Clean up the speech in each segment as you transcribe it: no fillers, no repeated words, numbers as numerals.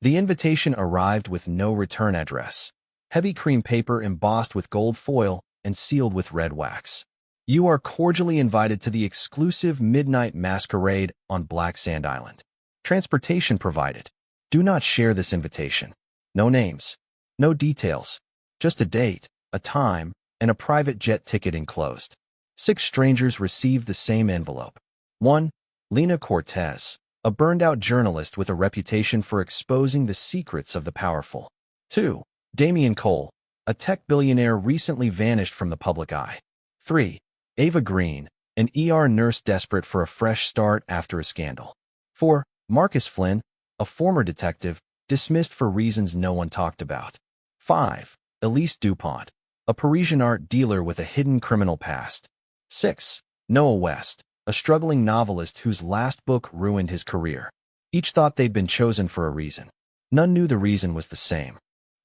The invitation arrived with no return address. Heavy cream paper embossed with gold foil and sealed with red wax. You are cordially invited to the exclusive midnight masquerade on Black Sand Island. Transportation provided. Do not share this invitation. No names. No details. Just a date, a time, and a private jet ticket enclosed. 6 strangers received the same envelope. 1. Lena Cortez, a burned-out journalist with a reputation for exposing the secrets of the powerful. 2. Damian Cole, a tech billionaire recently vanished from the public eye. 3. Ava Green, an ER nurse desperate for a fresh start after a scandal. 4. Marcus Flynn, a former detective, dismissed for reasons no one talked about. 5. Elise Dupont, a Parisian art dealer with a hidden criminal past. 6. Noah West, a struggling novelist whose last book ruined his career. Each thought they'd been chosen for a reason. None knew the reason was the same.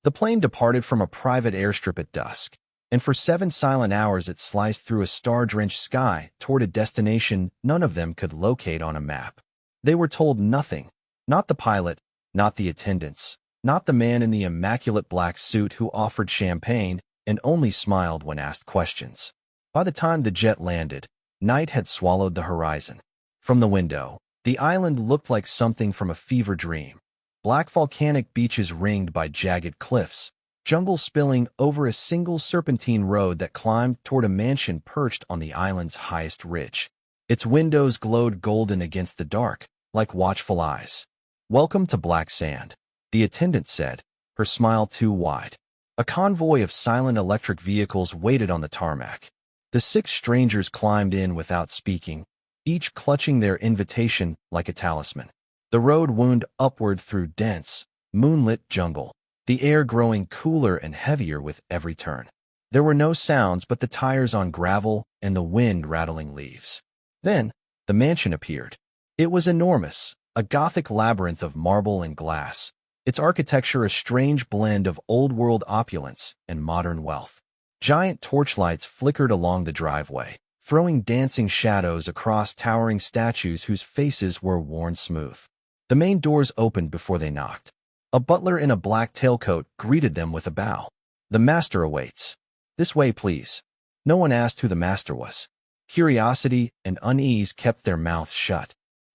The plane departed from a private airstrip at dusk, and for 7 silent hours it sliced through a star-drenched sky toward a destination none of them could locate on a map. They were told nothing. Not the pilot, not the attendants, not the man in the immaculate black suit who offered champagne and only smiled when asked questions. By the time the jet landed, night had swallowed the horizon. From the window, the island looked like something from a fever dream. Black volcanic beaches ringed by jagged cliffs, jungle spilling over a single serpentine road that climbed toward a mansion perched on the island's highest ridge. Its windows glowed golden against the dark, like watchful eyes. "Welcome to Black Sand," the attendant said, her smile too wide. A convoy of silent electric vehicles waited on the tarmac. The 6 strangers climbed in without speaking, each clutching their invitation like a talisman. The road wound upward through dense, moonlit jungle, the air growing cooler and heavier with every turn. There were no sounds but the tires on gravel and the wind rattling leaves. Then, the mansion appeared. It was enormous, a Gothic labyrinth of marble and glass, its architecture a strange blend of old-world opulence and modern wealth. Giant torchlights flickered along the driveway, throwing dancing shadows across towering statues whose faces were worn smooth. The main doors opened before they knocked. A butler in a black tailcoat greeted them with a bow. "The master awaits. This way, please." No one asked who the master was. Curiosity and unease kept their mouths shut.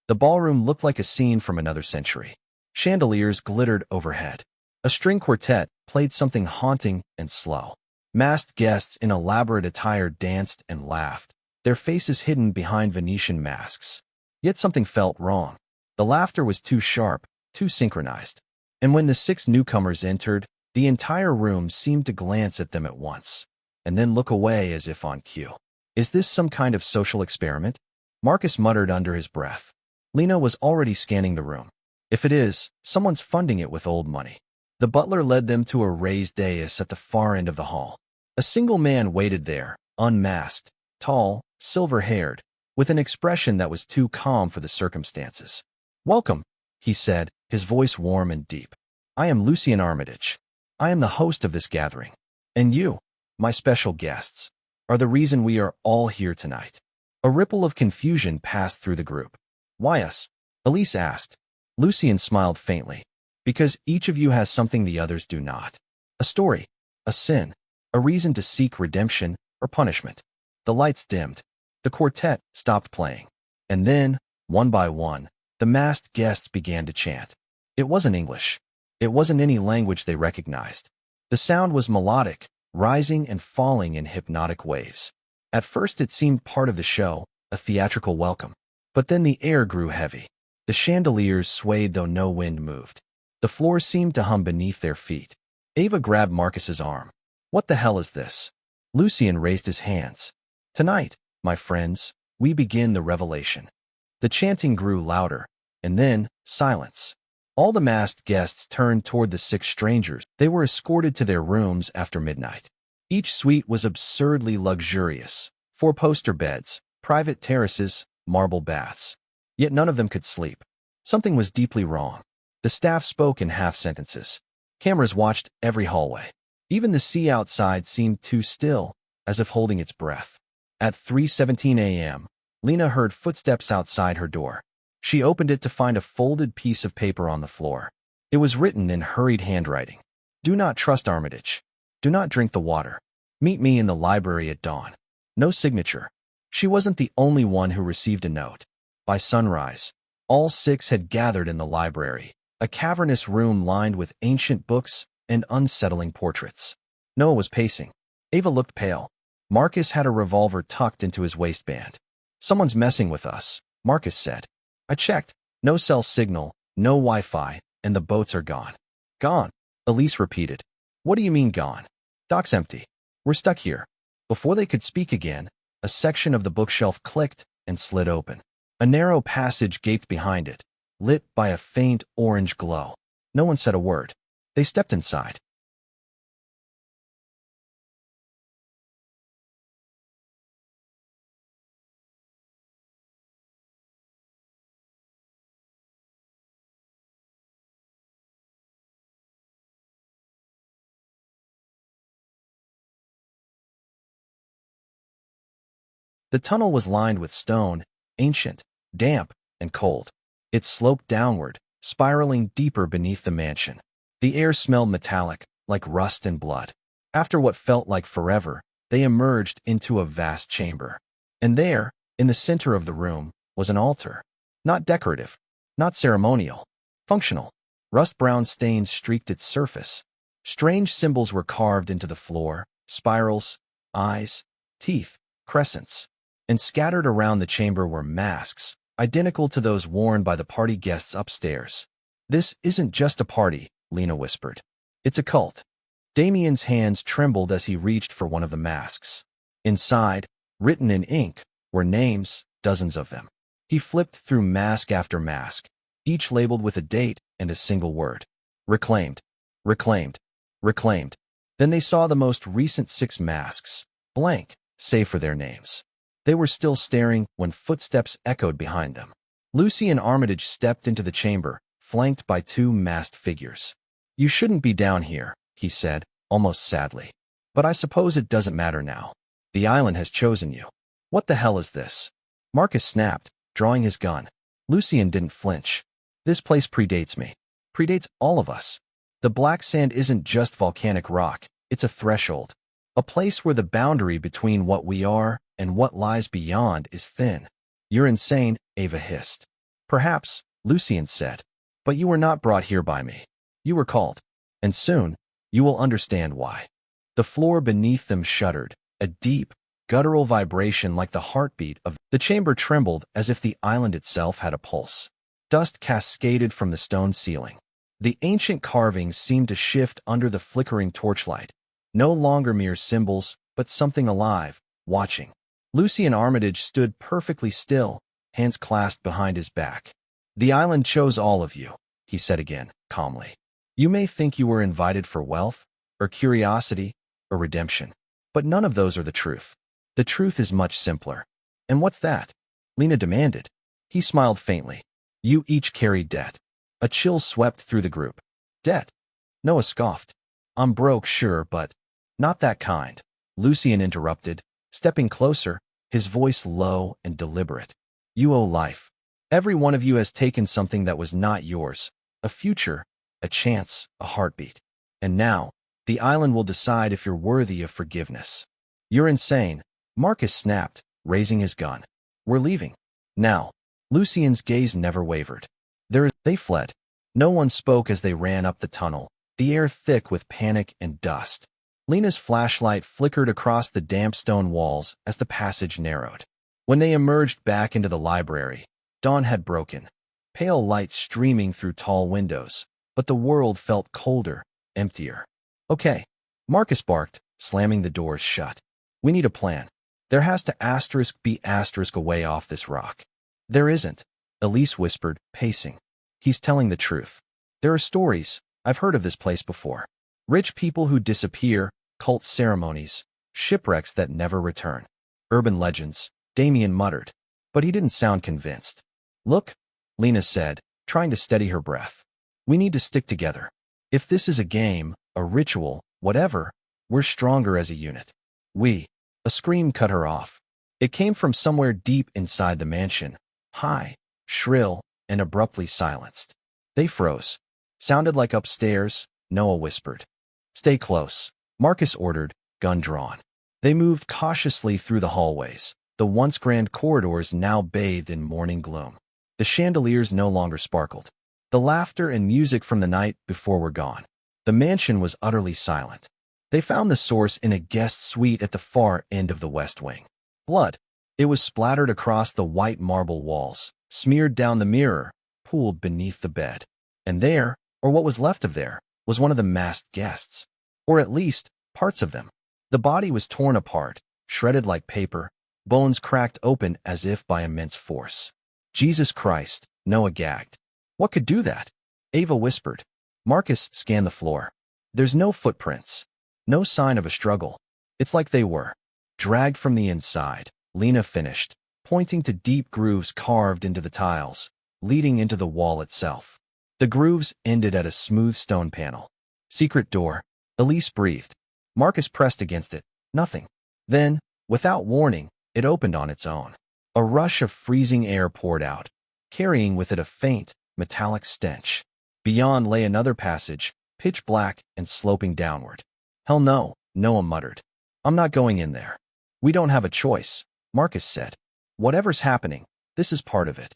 The ballroom looked like a scene from another century. Chandeliers glittered overhead. A string quartet played something haunting and slow. Masked guests in elaborate attire danced and laughed, their faces hidden behind Venetian masks. Yet something felt wrong. The laughter was too sharp, too synchronized. And when the 6 newcomers entered, the entire room seemed to glance at them at once, and then look away as if on cue. "Is this some kind of social experiment?" Marcus muttered under his breath. Lena was already scanning the room. "If it is, someone's funding it with old money." The butler led them to a raised dais at the far end of the hall. A single man waited there, unmasked, tall, silver-haired, with an expression that was too calm for the circumstances. "Welcome," he said, his voice warm and deep. "I am Lucian Armitage. I am the host of this gathering. And you, my special guests, are the reason we are all here tonight." A ripple of confusion passed through the group. "Why us?" Elise asked. Lucian smiled faintly. "Because each of you has something the others do not. A story, a sin, a reason to seek redemption or punishment." The lights dimmed. The quartet stopped playing. And then, one by one, the masked guests began to chant. It wasn't English. It wasn't any language they recognized. The sound was melodic, rising and falling in hypnotic waves. At first it seemed part of the show, a theatrical welcome. But then the air grew heavy. The chandeliers swayed though no wind moved. The floor seemed to hum beneath their feet. Ava grabbed Marcus's arm. "What the hell is this?" Lucian raised his hands. "Tonight, my friends, we begin the revelation." The chanting grew louder, and then silence. All the masked guests turned toward the 6 strangers. They were escorted to their rooms after midnight. Each suite was absurdly luxurious. 4-poster beds, private terraces, marble baths. Yet none of them could sleep. Something was deeply wrong. The staff spoke in half-sentences. Cameras watched every hallway. Even the sea outside seemed too still, as if holding its breath. At 3:17 a.m., Lena heard footsteps outside her door. She opened it to find a folded piece of paper on the floor. It was written in hurried handwriting. Do not trust Armitage. Do not drink the water. Meet me in the library at dawn. No signature. She wasn't the only one who received a note. By sunrise, all 6 had gathered in the library, a cavernous room lined with ancient books and unsettling portraits. Noah was pacing. Ava looked pale. Marcus had a revolver tucked into his waistband. Someone's messing with us, Marcus said. I checked. No cell signal, no Wi-Fi, and the boats are gone. Gone, Elise repeated. What do you mean gone? Dock's empty. We're stuck here. Before they could speak again, a section of the bookshelf clicked and slid open. A narrow passage gaped behind it, lit by a faint orange glow. No one said a word. They stepped inside. The tunnel was lined with stone, ancient, damp, and cold. It sloped downward, spiraling deeper beneath the mansion. The air smelled metallic, like rust and blood. After what felt like forever, they emerged into a vast chamber. And there, in the center of the room, was an altar. Not decorative, not ceremonial, functional. Rust-brown stains streaked its surface. Strange symbols were carved into the floor, spirals, eyes, teeth, crescents. And scattered around the chamber were masks, identical to those worn by the party guests upstairs. This isn't just a party, Lena whispered. It's a cult. Damien's hands trembled as he reached for one of the masks. Inside, written in ink, were names, dozens of them. He flipped through mask after mask, each labeled with a date and a single word. Reclaimed. Reclaimed. Reclaimed. Then they saw the most recent 6 masks, blank, save for their names. They were still staring when footsteps echoed behind them. Lucy and Armitage stepped into the chamber, flanked by 2 masked figures. You shouldn't be down here, he said, almost sadly. But I suppose it doesn't matter now. The island has chosen you. What the hell is this? Marcus snapped, drawing his gun. Lucian didn't flinch. This place predates me. Predates all of us. The black sand isn't just volcanic rock, it's a threshold. A place where the boundary between what we are and what lies beyond is thin. You're insane, Ava hissed. Perhaps, Lucian said. But you were not brought here by me. You were called. And soon, you will understand why. The floor beneath them shuddered, a deep, guttural vibration like the heartbeat of the chamber trembled as if the island itself had a pulse. Dust cascaded from the stone ceiling. The ancient carvings seemed to shift under the flickering torchlight. No longer mere symbols, but something alive, watching. Lucian Armitage stood perfectly still, hands clasped behind his back. The island chose all of you, he said again, calmly. You may think you were invited for wealth, or curiosity, or redemption. But none of those are the truth. The truth is much simpler. And what's that? Lena demanded. He smiled faintly. You each carry debt. A chill swept through the group. Debt? Noah scoffed. I'm broke, sure, but not that kind. Lucian interrupted, stepping closer, his voice low and deliberate. You owe life. Every one of you has taken something that was not yours. A future, a chance, a heartbeat. And now, the island will decide if you're worthy of forgiveness. You're insane, Marcus snapped, raising his gun. We're leaving. Now. Lucian's gaze never wavered. They fled. No one spoke as they ran up the tunnel, the air thick with panic and dust. Lena's flashlight flickered across the damp stone walls as the passage narrowed. When they emerged back into the library, dawn had broken, pale light streaming through tall windows, but the world felt colder, emptier. Okay, Marcus barked, slamming the doors shut. We need a plan. There has to be a way off this rock. There isn't, Elise whispered, pacing. He's telling the truth. There are stories, I've heard of this place before. Rich people who disappear, cult ceremonies, shipwrecks that never return. Urban legends, Damien muttered, but he didn't sound convinced. Look, Lena said, trying to steady her breath. We need to stick together. If this is a game, a ritual, whatever, we're stronger as a unit. A scream cut her off. It came from somewhere deep inside the mansion, high, shrill, and abruptly silenced. They froze. Sounded like upstairs, Noah whispered. Stay close, Marcus ordered, gun drawn. They moved cautiously through the hallways, the once grand corridors now bathed in morning gloom. The chandeliers no longer sparkled. The laughter and music from the night before were gone. The mansion was utterly silent. They found the source in a guest suite at the far end of the west wing. Blood. It was splattered across the white marble walls, smeared down the mirror, pooled beneath the bed. And there, or what was left of there, was one of the masked guests. Or at least, parts of them. The body was torn apart, shredded like paper, bones cracked open as if by immense force. Jesus Christ, Noah gagged. What could do that? Ava whispered. Marcus scanned the floor. There's no footprints. No sign of a struggle. It's like they were dragged from the inside, Lena finished, pointing to deep grooves carved into the tiles, leading into the wall itself. The grooves ended at a smooth stone panel. Secret door. Elise breathed. Marcus pressed against it. Nothing. Then, without warning, it opened on its own. A rush of freezing air poured out, carrying with it a faint, metallic stench. Beyond lay another passage, pitch black and sloping downward. Hell no, Noah muttered. I'm not going in there. We don't have a choice, Marcus said. Whatever's happening, this is part of it.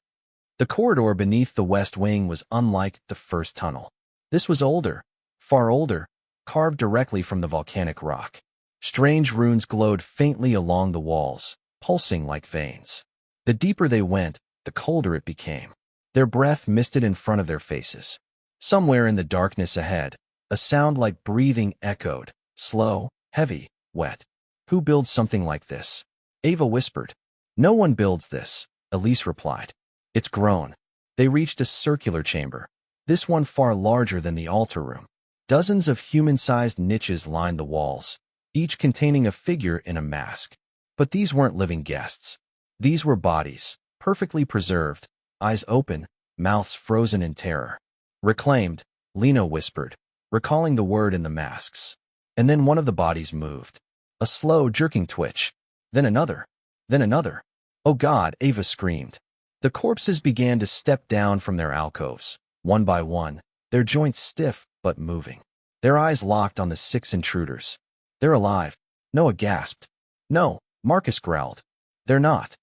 The corridor beneath the west wing was unlike the first tunnel. This was older, far older, carved directly from the volcanic rock. Strange runes glowed faintly along the walls, pulsing like veins. The deeper they went, the colder it became. Their breath misted in front of their faces. Somewhere in the darkness ahead, a sound like breathing echoed, slow, heavy, wet. Who builds something like this? Ava whispered. No one builds this, Elise replied. It's grown. They reached a circular chamber, this one far larger than the altar room. Dozens of human-sized niches lined the walls, each containing a figure in a mask. But these weren't living guests. These were bodies, perfectly preserved, eyes open, mouths frozen in terror. Reclaimed, Lena whispered, recalling the word in the masks. And then one of the bodies moved. A slow, jerking twitch. Then another. Then another. Oh God, Ava screamed. The corpses began to step down from their alcoves, one by one, their joints stiff but moving. Their eyes locked on the 6 intruders. They're alive. Noah gasped. No, Marcus growled. They're not.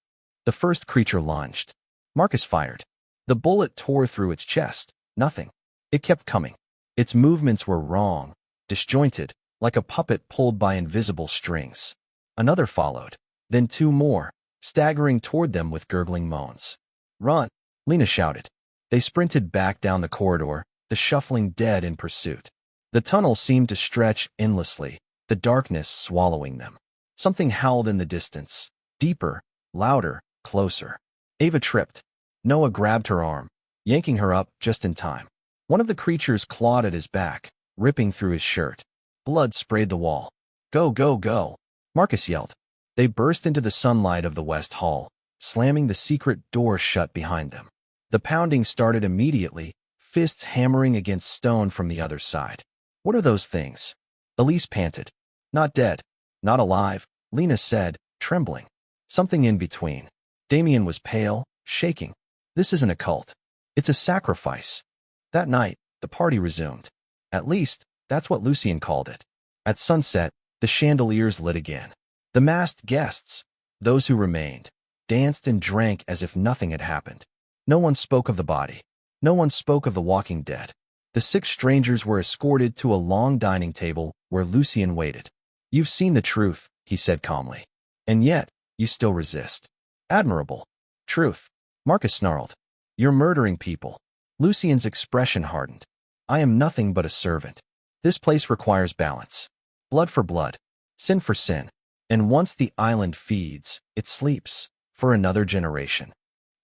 The first creature lunged. Marcus fired. The bullet tore through its chest. Nothing. It kept coming. Its movements were wrong, disjointed, like a puppet pulled by invisible strings. Another followed. Then 2 more, staggering toward them with gurgling moans. Run, Lena shouted. They sprinted back down the corridor, the shuffling dead in pursuit. The tunnel seemed to stretch endlessly, the darkness swallowing them. Something howled in the distance, deeper, louder, closer. Ava tripped. Noah grabbed her arm, yanking her up just in time. One of the creatures clawed at his back, ripping through his shirt. Blood sprayed the wall. Go, go, go, Marcus yelled. They burst into the sunlight of the west hall, slamming the secret door shut behind them. The pounding started immediately, fists hammering against stone from the other side. What are those things? Elise panted. Not dead. Not alive, Lena said, trembling. Something in between. Damien was pale, shaking. This isn't a cult. It's a sacrifice. That night, the party resumed. At least, that's what Lucien called it. At sunset, the chandeliers lit again. The masked guests, those who remained, danced and drank as if nothing had happened. No one spoke of the body. No one spoke of the walking dead. The 6 strangers were escorted to a long dining table where Lucien waited. You've seen the truth, he said calmly. And yet, you still resist. Admirable. Truth. Marcus snarled. You're murdering people. Lucien's expression hardened. I am nothing but a servant. This place requires balance. Blood for blood. Sin for sin. And once the island feeds, it sleeps, for another generation.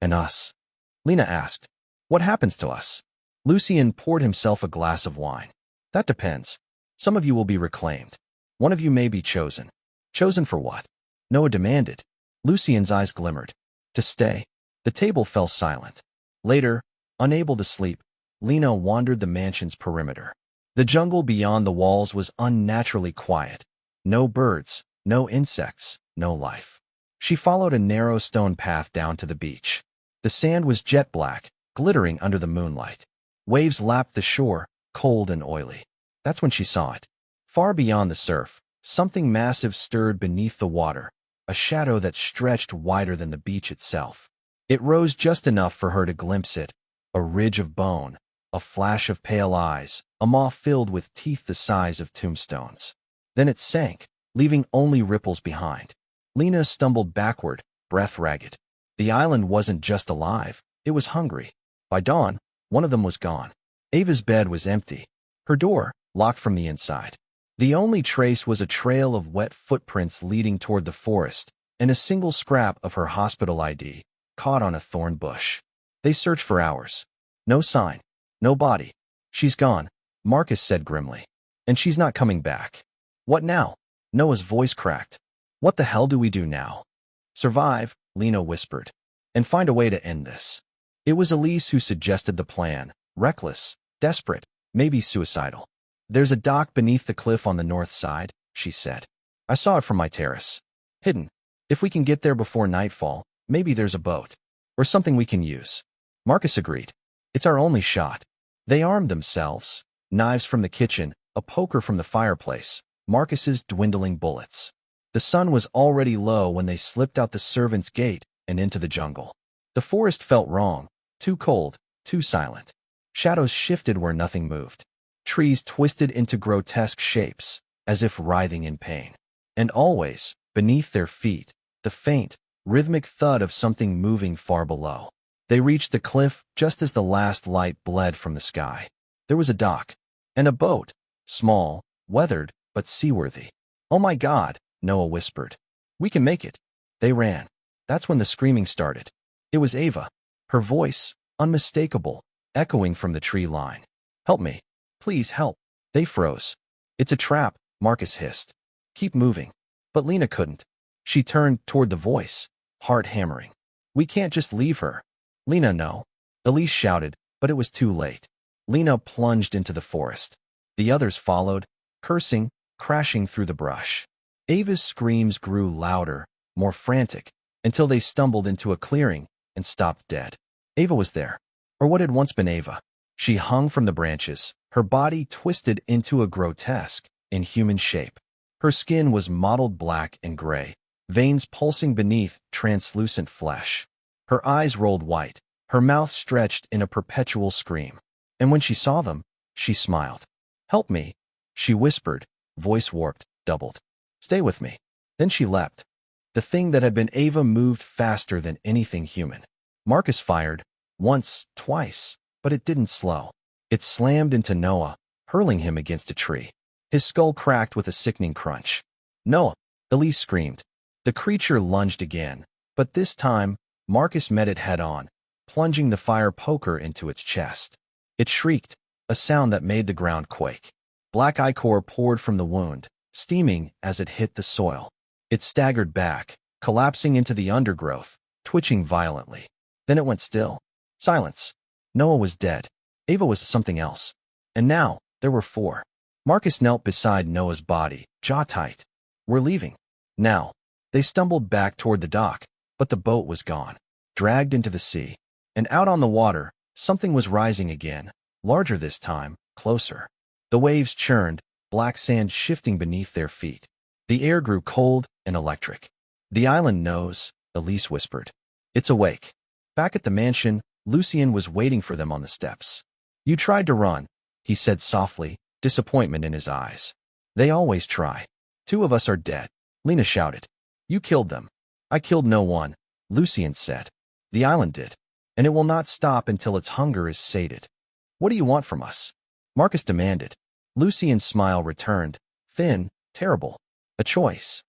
And us? Lena asked. What happens to us? Lucien poured himself a glass of wine. That depends. Some of you will be reclaimed. One of you may be chosen. Chosen for what? Noah demanded. Lucien's eyes glimmered. To stay. The table fell silent. Later, unable to sleep, Lena wandered the mansion's perimeter. The jungle beyond the walls was unnaturally quiet. No birds, no insects, no life. She followed a narrow stone path down to the beach. The sand was jet black, glittering under the moonlight. Waves lapped the shore, cold and oily. That's when she saw it. Far beyond the surf, something massive stirred beneath the water, a shadow that stretched wider than the beach itself. It rose just enough for her to glimpse it, a ridge of bone, a flash of pale eyes, a maw filled with teeth the size of tombstones. Then it sank, leaving only ripples behind. Lena stumbled backward, breath ragged. The island wasn't just alive, it was hungry. By dawn, one of them was gone. Ava's bed was empty, her door locked from the inside. The only trace was a trail of wet footprints leading toward the forest, and a single scrap of her hospital ID, caught on a thorn bush. They searched for hours. No sign. No body. She's gone, Marcus said grimly. And she's not coming back. What now? Noah's voice cracked. What the hell do we do now? Survive, Lena whispered. And find a way to end this. It was Elise who suggested the plan. Reckless, desperate, maybe suicidal. There's a dock beneath the cliff on the north side, she said. I saw it from my terrace. Hidden. If we can get there before nightfall, maybe there's a boat. Or something we can use. Marcus agreed. It's our only shot. They armed themselves. Knives from the kitchen, a poker from the fireplace, Marcus's dwindling bullets. The sun was already low when they slipped out the servants' gate and into the jungle. The forest felt wrong. Too cold, too silent. Shadows shifted where nothing moved. Trees twisted into grotesque shapes, as if writhing in pain. And always, beneath their feet, the faint, rhythmic thud of something moving far below. They reached the cliff just as the last light bled from the sky. There was a dock. And a boat. Small, weathered, but seaworthy. Oh my God, Noah whispered. We can make it. They ran. That's when the screaming started. It was Ava. Her voice, unmistakable, echoing from the tree line. Help me. Please help. They froze. It's a trap, Marcus hissed. Keep moving. But Lena couldn't. She turned toward the voice, heart hammering. We can't just leave her. Lena, no. Elise shouted, but it was too late. Lena plunged into the forest. The others followed, cursing, crashing through the brush. Ava's screams grew louder, more frantic, until they stumbled into a clearing and stopped dead. Ava was there, or what had once been Ava. She hung from the branches, her body twisted into a grotesque, inhuman shape. Her skin was mottled black and gray, veins pulsing beneath translucent flesh. Her eyes rolled white, her mouth stretched in a perpetual scream. And when she saw them, she smiled. Help me, she whispered, voice warped, doubled. Stay with me. Then she leapt. The thing that had been Ava moved faster than anything human. Marcus fired, once, twice, but it didn't slow. It slammed into Noah, hurling him against a tree. His skull cracked with a sickening crunch. Noah, Elise screamed. The creature lunged again, but this time, Marcus met it head-on, plunging the fire poker into its chest. It shrieked, a sound that made the ground quake. Black ichor poured from the wound, steaming as it hit the soil. It staggered back, collapsing into the undergrowth, twitching violently. Then it went still. Silence. Noah was dead. Ava was something else. And now, there were four. Marcus knelt beside Noah's body, jaw tight. We're leaving. Now. They stumbled back toward the dock, but the boat was gone. Dragged into the sea. And out on the water, something was rising again, larger this time, closer. The waves churned, black sand shifting beneath their feet. The air grew cold and electric. The island knows, Elise whispered. It's awake. Back at the mansion, Lucien was waiting for them on the steps. You tried to run, he said softly, disappointment in his eyes. They always try. 2 of us are dead, Lena shouted. You killed them. I killed no one, Lucien said. The island did. And it will not stop until its hunger is sated. What do you want from us? Marcus demanded. Lucien's smile returned, thin, terrible. A choice.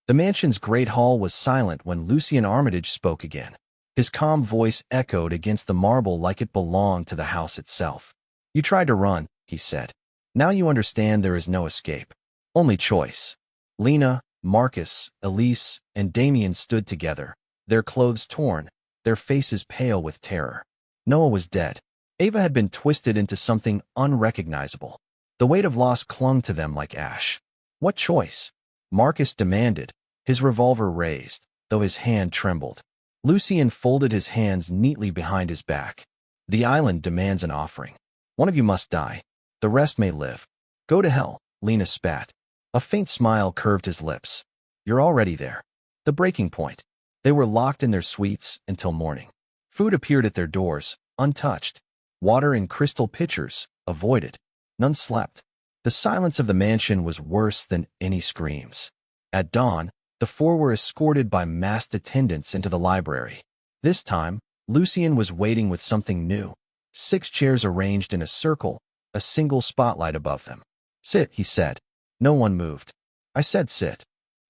The mansion's great hall was silent when Lucien Armitage spoke again. His calm voice echoed against the marble like it belonged to the house itself. You tried to run, he said. Now you understand there is no escape. Only choice. Lena, Marcus, Elise, and Damien stood together, their clothes torn, their faces pale with terror. Noah was dead. Ava had been twisted into something unrecognizable. The weight of loss clung to them like ash. What choice? Marcus demanded, his revolver raised, though his hand trembled. Lucien folded his hands neatly behind his back. The island demands an offering. One of you must die. The rest may live. Go to hell, Lena spat. A faint smile curved his lips. You're already there. The breaking point. They were locked in their suites until morning. Food appeared at their doors, untouched. Water in crystal pitchers, avoided. None slept. The silence of the mansion was worse than any screams. At dawn, the four were escorted by masked attendants into the library. This time, Lucien was waiting with something new. 6 chairs arranged in a circle, a single spotlight above them. Sit, he said. No one moved. I said sit.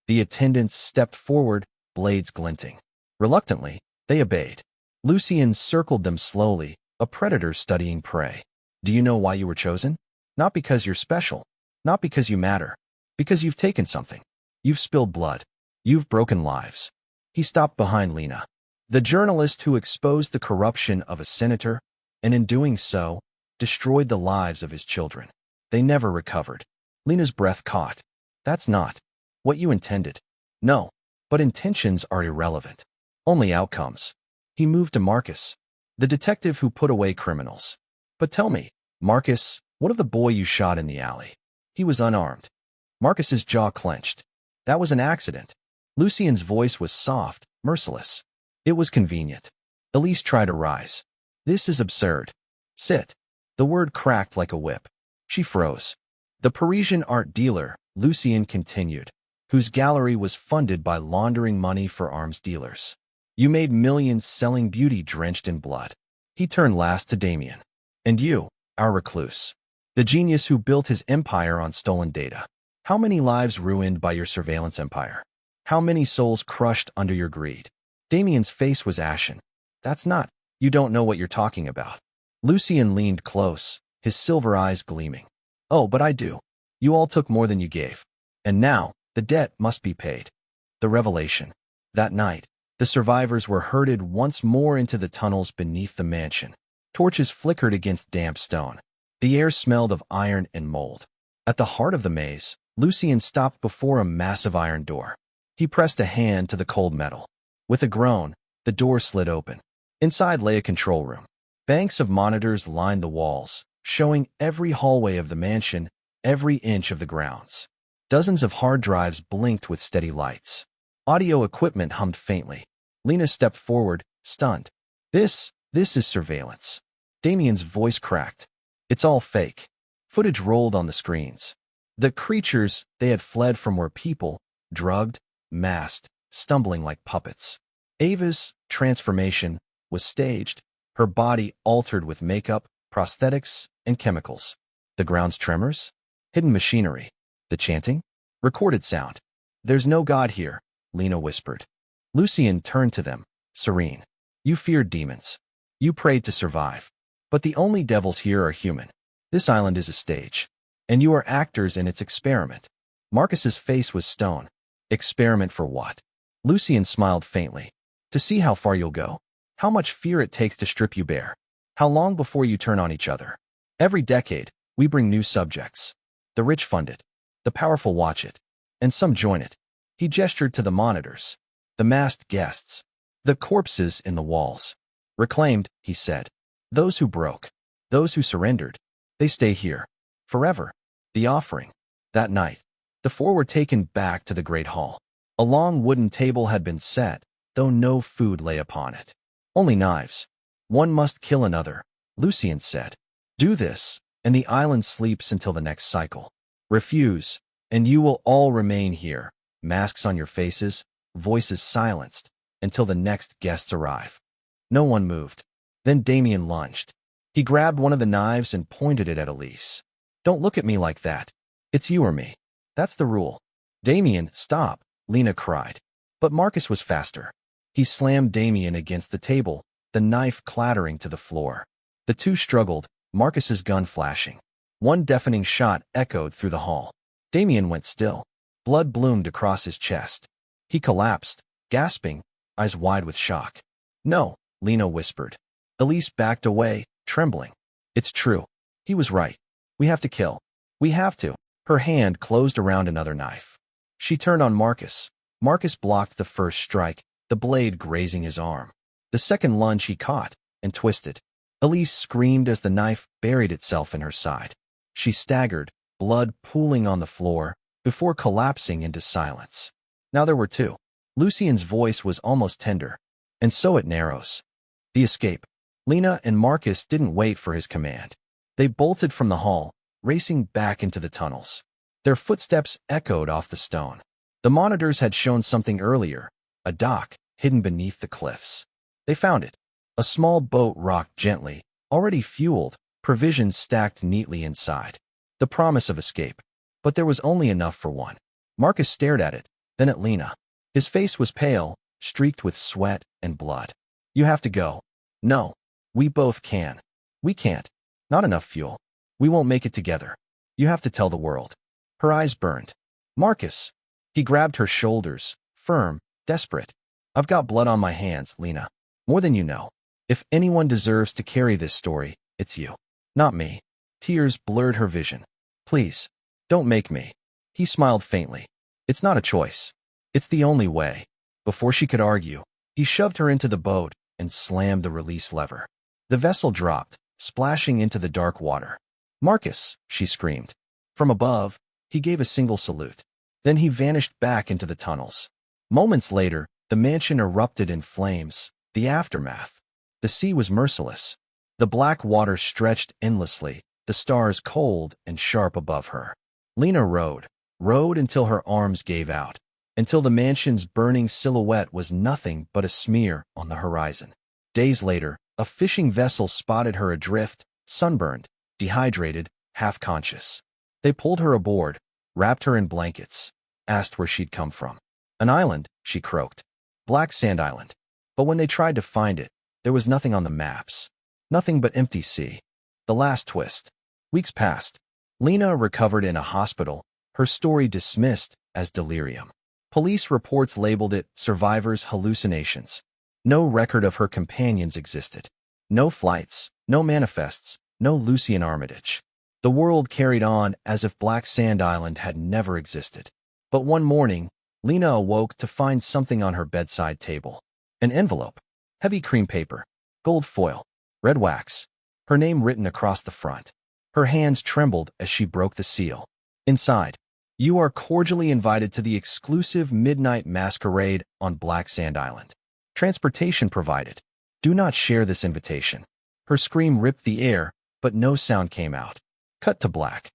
The attendants stepped forward, blades glinting. Reluctantly, they obeyed. Lucien circled them slowly, a predator studying prey. Do you know why you were chosen? Not because you're special. Not because you matter. Because you've taken something. You've spilled blood. You've broken lives. He stopped behind Lena, the journalist who exposed the corruption of a senator, and in doing so, destroyed the lives of his children. They never recovered. Lena's breath caught. That's not what you intended. No, but intentions are irrelevant. Only outcomes. He moved to Marcus, the detective who put away criminals. But tell me, Marcus, what of the boy you shot in the alley? He was unarmed. Marcus's jaw clenched. That was an accident. Lucien's voice was soft, merciless. It was convenient. Elise tried to rise. This is absurd. Sit. The word cracked like a whip. She froze. The Parisian art dealer, Lucien continued, whose gallery was funded by laundering money for arms dealers. You made millions selling beauty drenched in blood. He turned last to Damien. And you, our recluse. The genius who built his empire on stolen data. How many lives ruined by your surveillance empire? How many souls crushed under your greed? Damien's face was ashen. That's not. You don't know what you're talking about. Lucien leaned close, his silver eyes gleaming. Oh, but I do. You all took more than you gave. And now, the debt must be paid. The revelation. That night, the survivors were herded once more into the tunnels beneath the mansion. Torches flickered against damp stone. The air smelled of iron and mold. At the heart of the maze, Lucien stopped before a massive iron door. He pressed a hand to the cold metal. With a groan, the door slid open. Inside lay a control room. Banks of monitors lined the walls, showing every hallway of the mansion, every inch of the grounds. Dozens of hard drives blinked with steady lights. Audio equipment hummed faintly. Lena stepped forward, stunned. This is surveillance. Damien's voice cracked. It's all fake. Footage rolled on the screens. The creatures they had fled from were people, drugged, masked, stumbling like puppets. Ava's transformation was staged, her body altered with makeup, prosthetics, and chemicals. The ground's tremors? Hidden machinery. The chanting? Recorded sound. There's no God here, Lena whispered. Lucien turned to them, serene. You feared demons. You prayed to survive. But the only devils here are human. This island is a stage. And you are actors in its experiment. Marcus's face was stone. Experiment for what? Lucien smiled faintly. To see how far you'll go. How much fear it takes to strip you bare. How long before you turn on each other. Every decade, we bring new subjects. The rich fund it. The powerful watch it. And some join it. He gestured to the monitors. The masked guests. The corpses in the walls. Reclaimed, he said. Those who broke. Those who surrendered. They stay here. Forever. The offering. That night, the four were taken back to the great hall. A long wooden table had been set, though no food lay upon it. Only knives. One must kill another, Lucien said. Do this, and the island sleeps until the next cycle. Refuse, and you will all remain here, masks on your faces, voices silenced, until the next guests arrive. No one moved. Then Damien lunged. He grabbed one of the knives and pointed it at Elise. Don't look at me like that. It's you or me. That's the rule. Damien, stop, Lena cried. But Marcus was faster. He slammed Damien against the table, the knife clattering to the floor. The two struggled, Marcus's gun flashing. One deafening shot echoed through the hall. Damien went still. Blood bloomed across his chest. He collapsed, gasping, eyes wide with shock. No, Lena whispered. Elise backed away, trembling. It's true. He was right. We have to kill. We have to. Her hand closed around another knife. She turned on Marcus. Marcus blocked the first strike, the blade grazing his arm. The second lunge he caught and twisted. Elise screamed as the knife buried itself in her side. She staggered, blood pooling on the floor, before collapsing into silence. Now there were two. Lucien's voice was almost tender. And so it narrows. The escape. Lena and Marcus didn't wait for his command. They bolted from the hall, racing back into the tunnels. Their footsteps echoed off the stone. The monitors had shown something earlier, a dock hidden beneath the cliffs. They found it. A small boat rocked gently, already fueled, provisions stacked neatly inside. The promise of escape. But there was only enough for one. Marcus stared at it, then at Lena. His face was pale, streaked with sweat and blood. You have to go. No. We both can. We can't. Not enough fuel. We won't make it together. You have to tell the world. Her eyes burned. Marcus. He grabbed her shoulders, firm, desperate. I've got blood on my hands, Lena. More than you know. If anyone deserves to carry this story, it's you. Not me. Tears blurred her vision. Please. Don't make me. He smiled faintly. It's not a choice. It's the only way. Before she could argue, he shoved her into the boat and slammed the release lever. The vessel dropped, splashing into the dark water. Marcus, she screamed. From above, he gave a single salute. Then he vanished back into the tunnels. Moments later, the mansion erupted in flames, the aftermath. The sea was merciless. The black water stretched endlessly, the stars cold and sharp above her. Lena rode until her arms gave out, until the mansion's burning silhouette was nothing but a smear on the horizon. Days later, a fishing vessel spotted her adrift, sunburned, dehydrated, half-conscious. They pulled her aboard, wrapped her in blankets, asked where she'd come from. An island, she croaked. Black Sand Island. But when they tried to find it, there was nothing on the maps. Nothing but empty sea. The last twist. Weeks passed. Lena recovered in a hospital, her story dismissed as delirium. Police reports labeled it survivor's hallucinations. No record of her companions existed. No flights, no manifests, no Lucien Armitage. The world carried on as if Black Sand Island had never existed. But one morning, Lena awoke to find something on her bedside table. An envelope. Heavy cream paper. Gold foil. Red wax. Her name written across the front. Her hands trembled as she broke the seal. Inside, you are cordially invited to the exclusive midnight masquerade on Black Sand Island. Transportation provided. Do not share this invitation. Her scream ripped the air, but no sound came out. Cut to black.